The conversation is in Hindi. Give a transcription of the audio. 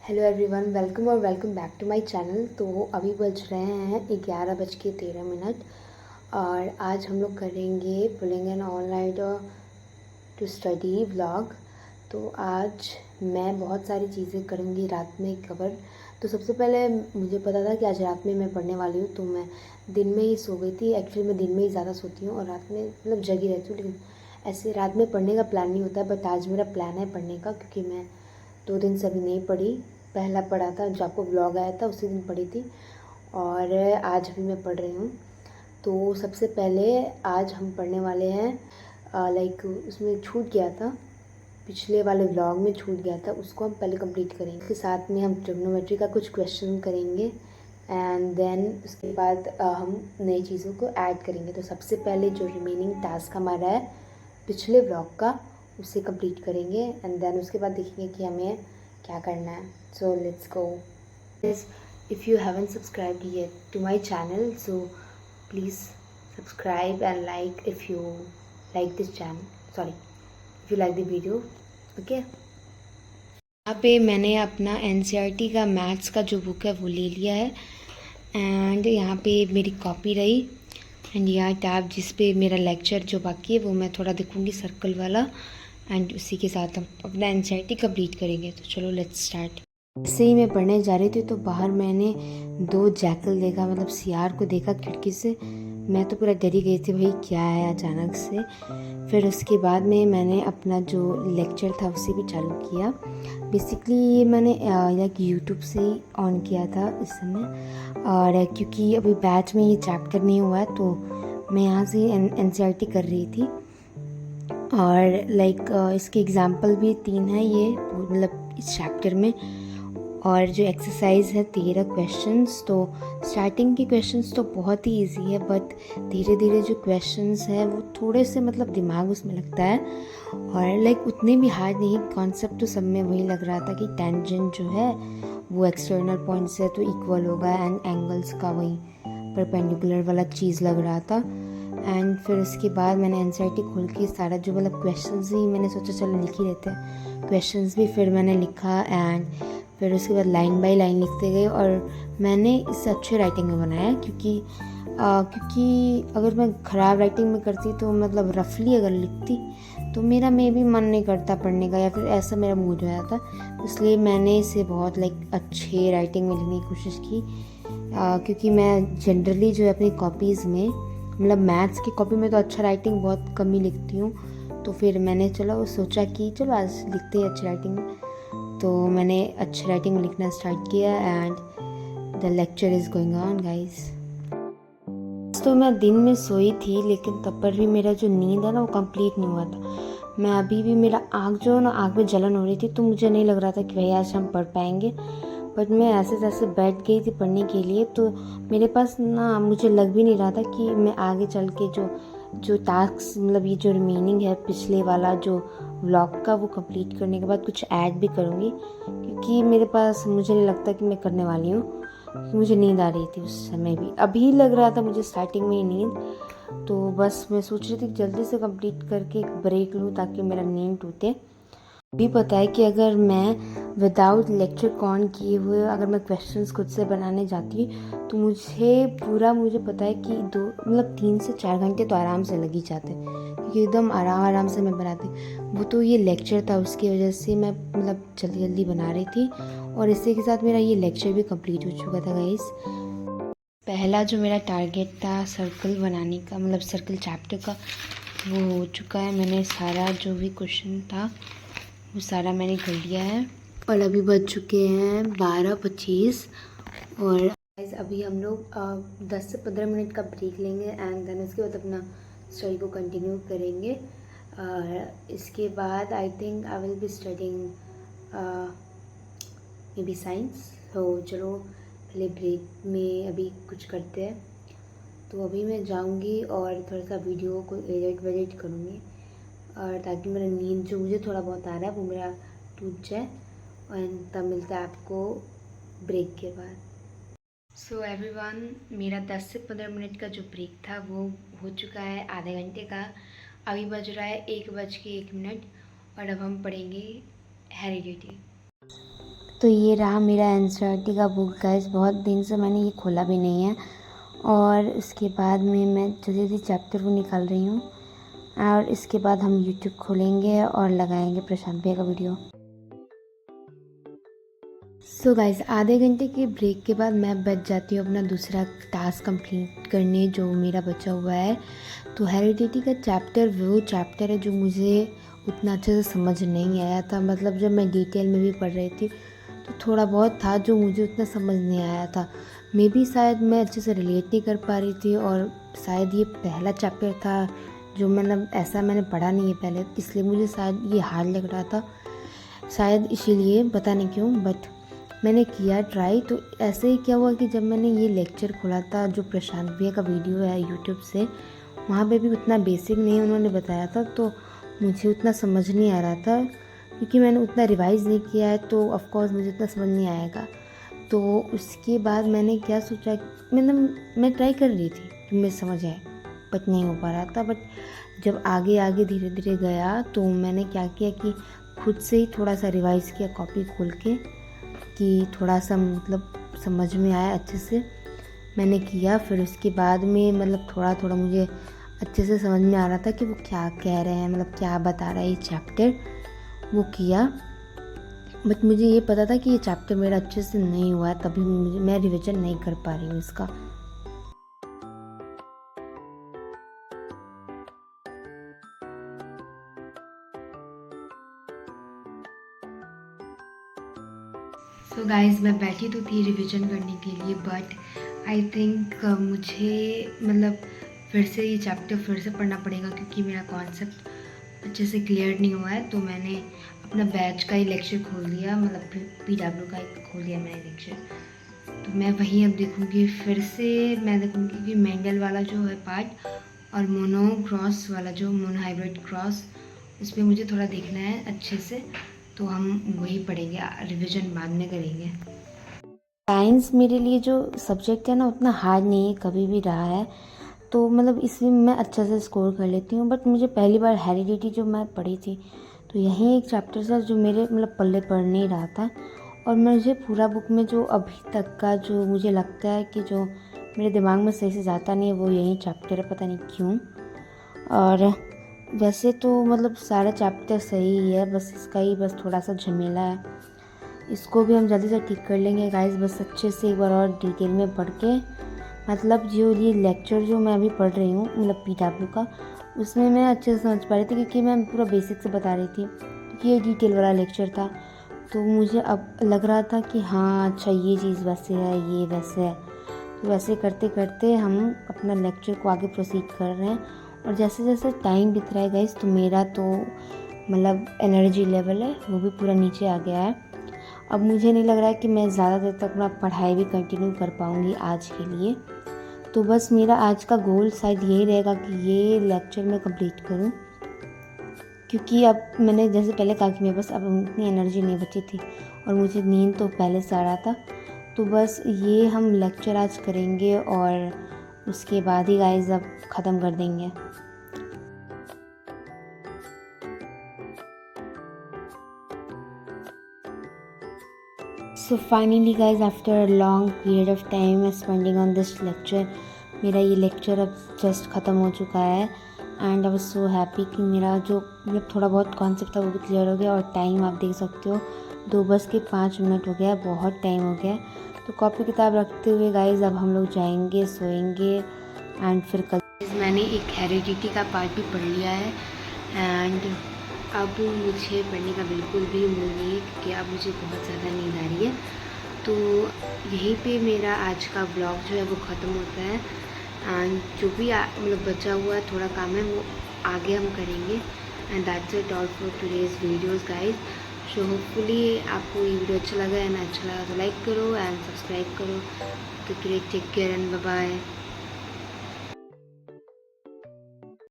Hello everyone, welcome back to my channel. तो अभी बज रहे हैं 11:13 और आज हम लोग करेंगे pulling an all night to study vlog. तो आज मैं बहुत सारी चीज़ें करूँगी रात में कवर। तो सबसे पहले मुझे पता था कि आज रात में मैं पढ़ने वाली हूँ, तो मैं दिन में ही सो गई थी। एक्चुअली मैं दिन में ही ज़्यादा सोती हूँ और रात में मतलब जगी रहती हूँ, लेकिन ऐसे रात में पढ़ने का प्लान नहीं होता है। बट आज मेरा प्लान है पढ़ने का, क्योंकि मैं 2 दिन से अभी नहीं पढ़ी। पहला पढ़ा था जब आपको व्लॉग आया था उसी दिन पढ़ी थी, और आज भी मैं पढ़ रही हूँ। तो सबसे पहले आज हम पढ़ने वाले हैं लाइक उसमें छूट गया था, पिछले वाले व्लॉग में छूट गया था, उसको हम पहले कंप्लीट करेंगे। उसके साथ में हम ट्रिग्नोमेट्री का कुछ क्वेश्चन करेंगे एंड देन उसके बाद हम नई चीज़ों को ऐड करेंगे। तो सबसे पहले जो रिमेनिंग टास्क हमारा है पिछले व्लॉग का, उसे कंप्लीट करेंगे एंड देन उसके बाद देखेंगे कि हमें क्या करना है। So let's go. If you haven't subscribed yet to my channel, so please subscribe and like if you like this channel, sorry if you like the video. Okay, यहाँ पे मैंने अपना एनसीईआरटी का मैथ्स का जो बुक है वो ले लिया है एंड यहाँ पे मेरी कॉपी रही एंड यहाँ टैब जिस पे मेरा लेक्चर जो बाकी है वो मैं थोड़ा दिखूँगी, सर्कल वाला। एंड उसी के साथ हम अपना एनसीईआरटी कंप्लीट करेंगे। तो चलो लेट्स स्टार्ट। जैसे ही मैं पढ़ने जा रही थी तो बाहर मैंने 2 जैकल देखा, मतलब सियार को देखा खिड़की से। मैं तो पूरा डरी गई थी, भाई क्या है अचानक से। फिर उसके बाद में मैंने अपना जो लेक्चर था उसे भी चालू किया। बेसिकली ये मैंने लाइक यूट्यूब से ही ऑन किया था इस समय, और क्योंकि अभी बैच में ये चैप्टर नहीं हुआ है तो मैं यहाँ से एनसीईआरटी कर रही थी। और लाइक इसके एग्ज़ाम्पल भी 3 है ये, मतलब इस चैप्टर में। और जो एक्सरसाइज है 13 क्वेश्चंस। तो स्टार्टिंग के क्वेश्चंस तो बहुत ही इजी है, बट धीरे धीरे जो क्वेश्चंस हैं वो थोड़े से मतलब दिमाग उसमें लगता है, और लाइक उतने भी हार्ड नहीं। कॉन्सेप्ट तो सब में वही लग रहा था कि टेंजेंट जो है वो एक्सटर्नल पॉइंट से तो इक्वल होगा एंड एंगल्स का वही परपेंडिकुलर वाला चीज़ लग रहा था। एंड फिर उसके बाद मैंने एनसीईआरटी खोल के सारा जो मतलब क्वेश्चंस ही मैंने सोचा चलो लिख ही लेते हैं क्वेश्चंस भी, फिर मैंने लिखा एंड फिर उसके बाद लाइन बाय लाइन लिखते गए। और मैंने इसे अच्छे राइटिंग में बनाया, क्योंकि अगर मैं ख़राब राइटिंग में करती तो मतलब रफली अगर लिखती तो मेरा मे भी मन नहीं करता पढ़ने का, या फिर ऐसा मेरा मूड हो जाता। इसलिए मैंने इसे बहुत लाइक अच्छे राइटिंग में लिखने की कोशिश की, क्योंकि मैं जनरली जो है अपनी कॉपीज़ में, मतलब मैथ्स की कॉपी में तो अच्छा राइटिंग बहुत कम ही लिखती हूँ। तो फिर मैंने चलो सोचा कि चलो आज लिखते हैं अच्छी राइटिंग में। तो मैंने अच्छी राइटिंग में लिखना स्टार्ट किया and the lecture is going on guys. तो मैं दिन में सोई थी, लेकिन तब पर भी मेरा जो नींद है ना वो कंप्लीट नहीं हुआ था। मैं अभी भी, मेरा आँख जो है ना, आँख में जलन हो रही थी, तो मुझे नहीं लग रहा था कि भाई आज हम पढ़ पाएंगे। बट मैं ऐसे तैसे बैठ गई थी पढ़ने के लिए, तो मेरे पास ना, मुझे लग भी नहीं रहा था कि मैं आगे चल के जो जो टास्क, मतलब ये जो रिमेनिंग है पिछले वाला जो व्लॉग का, वो कंप्लीट करने के बाद कुछ ऐड भी करूँगी, क्योंकि मेरे पास, मुझे नहीं लगता कि मैं करने वाली हूँ, क्योंकि मुझे नींद आ रही थी उस समय भी। अभी लग रहा था मुझे स्टार्टिंग में ही नींद। तो बस मैं सोच रही थी जल्दी से कंप्लीट करके एक ब्रेक लूँ ताकि मेरा नींद टूटे। भी पता है कि अगर मैं विदाउट लेक्चर ऑन किए हुए अगर मैं क्वेश्चंस खुद से बनाने जाती तो मुझे पता है कि 3 से 4 घंटे तो आराम से लग ही जाते, क्योंकि एकदम आराम से मैं बनाती। वो तो ये लेक्चर था, उसकी वजह से मैं मतलब जल्दी जल्दी बना रही थी, और इसी के साथ मेरा ये लेक्चर भी कंप्लीट हो चुका था गाइस। पहला जो मेरा टारगेट था सर्कल बनाने का, मतलब सर्कल चैप्टर का, वो हो चुका है। मैंने सारा जो भी क्वेश्चन था वो सारा मैंने कर लिया है। और अभी बज चुके हैं 12:25, और गाइस अभी हम लोग 10 से 15 मिनट का ब्रेक लेंगे एंड देन उसके बाद अपना स्टडी को कंटिन्यू करेंगे। इसके बाद I think I will be studying may be science. तो चलो पहले ब्रेक में अभी कुछ करते हैं। तो अभी मैं जाऊंगी और थोड़ा सा वीडियो को एडिट करूँगी, और ताकि मेरा नींद जो मुझे थोड़ा बहुत आ रहा है वो मेरा टूट जाए। और तब मिलता है आपको ब्रेक के बाद। सो एवरीवन, मेरा 10 से 15 मिनट का जो ब्रेक था वो हो चुका है आधे घंटे का। अभी बज रहा है 1:01, और अब हम पढ़ेंगे हेरिडिटी। तो ये रहा मेरा एनसीईआरटी का बुक गाइस। बहुत दिन से मैंने ये खोला भी नहीं है। और इसके बाद में मैं जल्दी जल्दी चैप्टर वो निकाल रही हूँ। और इसके बाद हम यूट्यूब खोलेंगे और लगाएंगे प्रशांत भैया का वीडियो। सो गाइस, आधे घंटे के ब्रेक के बाद मैं बैठ जाती हूँ अपना दूसरा टास्क कंप्लीट करने जो मेरा बचा हुआ है। तो हेरिडिटी का चैप्टर वो चैप्टर है जो मुझे उतना अच्छे से समझ नहीं आया था। मतलब जब मैं डिटेल में भी पढ़ रही थी तो थोड़ा बहुत था जो मुझे उतना समझ नहीं आया था। मे भी शायद मैं अच्छे से रिलेट नहीं कर पा रही थी, और शायद ये पहला चैप्टर था जो ऐसा मैंने पढ़ा नहीं है पहले, इसलिए मुझे शायद ये हार्ड लग रहा था। शायद इसीलिए, पता नहीं क्यों, बट मैंने किया ट्राई। तो ऐसे ही क्या हुआ कि जब मैंने ये लेक्चर खोला था जो प्रशांत भैया का वीडियो है यूट्यूब से, वहाँ पे भी उतना बेसिक नहीं उन्होंने बताया था, तो मुझे उतना समझ नहीं आ रहा था क्योंकि मैंने उतना रिवाइज़ नहीं किया है, तो ऑफकोर्स मुझे उतना समझ नहीं आएगा। तो उसके बाद मैंने क्या सोचा, मैं ट्राई कर रही थी कि मुझे समझ आए, बट नहीं हो पा रहा था। बट जब आगे आगे धीरे धीरे गया तो मैंने क्या किया कि खुद से ही थोड़ा सा रिवाइज़ किया कॉपी खोल के, कि थोड़ा सा समझ में आया अच्छे से मैंने किया। फिर उसके बाद में थोड़ा थोड़ा मुझे अच्छे से समझ में आ रहा था कि वो क्या कह रहे हैं, क्या बता रहा है ये चैप्टर, वो किया। बट मुझे ये पता था कि ये चैप्टर मेरा अच्छे से नहीं हुआ है, तभी मैं रिवीजन नहीं कर पा रही हूँ इसका। सो गाइस, मैं बैठी तो थी रिवीजन करने के लिए, बट आई थिंक मुझे फिर से ये चैप्टर फिर से पढ़ना पड़ेगा क्योंकि मेरा कॉन्सेप्ट अच्छे से क्लियर नहीं हुआ है। तो मैंने अपना बैच का ही लेक्चर खोल दिया, PW का ही खोल दिया मैंने लेक्चर। तो मैं वहीं अब देखूँगी, फिर से मैं देखूँगी कि मेंडल वाला जो है पार्ट और मोनो क्रॉस वाला जो मोनो हाइब्रिड क्रॉस, उसमें मुझे थोड़ा देखना है अच्छे से, तो हम वही पढ़ेंगे, रिवीजन बाद में करेंगे। साइंस मेरे लिए जो सब्जेक्ट है ना उतना हार्ड नहीं है, कभी भी रहा है, तो इसमें मैं अच्छे से स्कोर कर लेती हूँ। बट मुझे पहली बार हेरिडिटी जो मैं पढ़ी थी, तो यही एक चैप्टर था जो मेरे पल्ले पढ़ नहीं रहा था। और मुझे पूरा बुक में जो अभी तक का जो मुझे लगता है कि जो मेरे दिमाग में सही से जाता नहीं है, वो यही चैप्टर है, पता नहीं क्यों। और वैसे तो सारा चैप्टर सही ही है, बस इसका ही थोड़ा सा झमेला है। इसको भी हम जल्दी से ठीक कर लेंगे गाइस, बस अच्छे से एक बार और डिटेल में पढ़ के। जो ये लेक्चर जो मैं अभी पढ़ रही हूँ PW का, उसमें मैं अच्छे से समझ पा रही थी क्योंकि मैं पूरा बेसिक से बता रही थी, क्योंकि ये डिटेल वाला लेक्चर था। तो मुझे अब लग रहा था कि हाँ अच्छा ये चीज़ वैसे है, ये वैसे है। तो वैसे करते करते हम अपना लेक्चर को आगे प्रोसीड कर रहे हैं। और जैसे जैसे टाइम बीत रहा है गाइस, तो मेरा एनर्जी लेवल है वो भी पूरा नीचे आ गया है। अब मुझे नहीं लग रहा है कि मैं ज़्यादा देर तक अपना पढ़ाई भी कंटिन्यू कर पाऊँगी आज के लिए। तो बस मेरा आज का गोल शायद यही रहेगा कि ये लेक्चर मैं कंप्लीट करूँ, क्योंकि अब मैंने जैसे पहले कहा कि मेरे पास अब उतनी एनर्जी नहीं बची थी और मुझे नींद तो पहले से आ रहा था। तो बस ये हम लेक्चर आज करेंगे और उसके बाद ही गाइस अब ख़त्म कर देंगे। So finally guys, after a long period of time spending on this lecture, मेरा ये लेक्चर अब जस्ट ख़त्म हो चुका है। And I was so happy कि मेरा जो थोड़ा बहुत कॉन्सेप्ट था वो भी क्लियर हो गया। और टाइम आप देख सकते हो 2:05 हो गया, बहुत टाइम हो गया। तो कॉपी किताब रखते हुए गाइज अब हम लोग जाएंगे, सोएंगे एंड फिर कल मैंने एक हेरिडिटी का पार्ट भी पढ़ लिया है। एंड अब मुझे पढ़ने का बिल्कुल भी मूड नहीं है क्योंकि अब मुझे बहुत ज़्यादा नींद आ रही है। तो यहीं पे मेरा आज का ब्लॉग जो है वो ख़त्म होता है। एंड जो भी बचा हुआ थोड़ा काम है वो आगे हम करेंगे। And that's it all for today's videos guys. So hopefully आपको ये वीडियो अच्छा लगा है ना, अच्छा लगा तो लाइक करो एंड सब्सक्राइब करो। तो take care and bye bye.